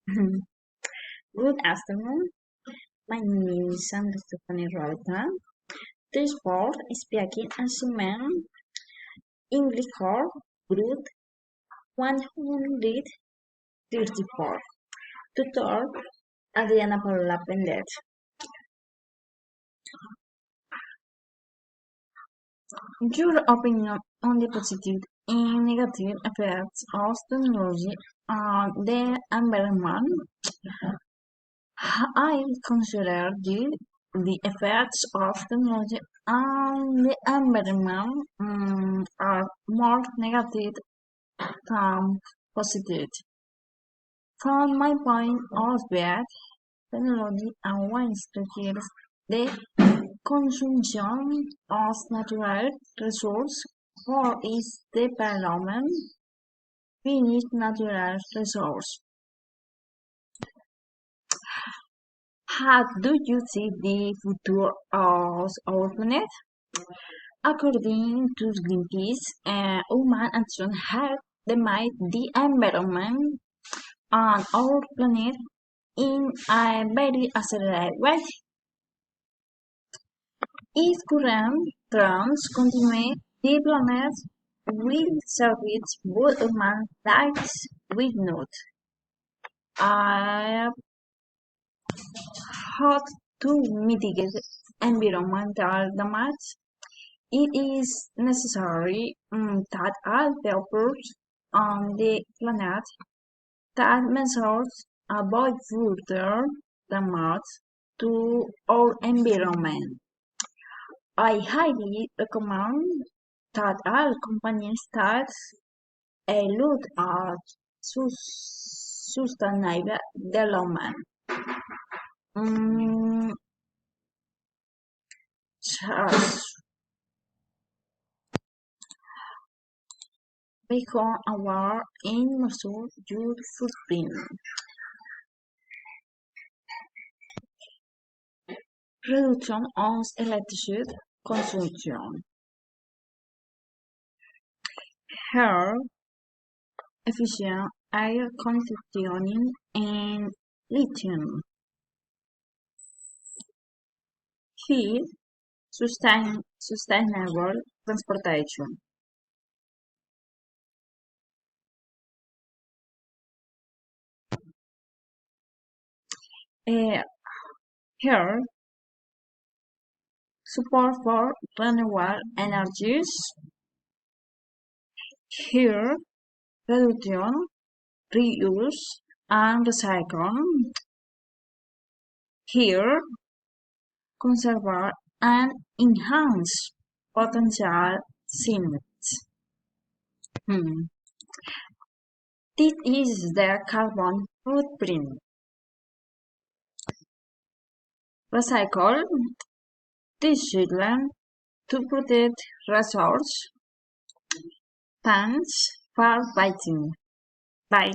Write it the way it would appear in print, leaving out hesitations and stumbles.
Good afternoon. My name is Sandra Stephanie Rolta. This board is speaking as a man. English core group 134. Tutor Adriana Paula Pendet. Your opinion on the positive and negative effects of technology on the environment. I consider the effects of technology on the environment are more negative than positive. From my point of view, technology always requires the consumption of natural resources for its development. We need natural resources. How do you see the future of our planet? According to Greenpeace, human action has damaged the environment on our planet in a very accelerated way. If current trends continue, the planet will survive, but human lives will not. I how to mitigate environmental damage. It is necessary that all peoples on the planet take measures avoid further damage to our environment. I highly recommend that all companies take a look at sustainable development. Mm, just become aware and measure your footprint. Reduction of electricity consumption. Air efficient air conditioning and lithium. Heat sustainable transportation. Uh, Here, support for renewable energies. Here, reduction, reuse, and recycle. Here, conserve and enhance potential synergies. Hmm. This is the carbon footprint. Recycle this children to protect resource. Thanks for watching. Bye.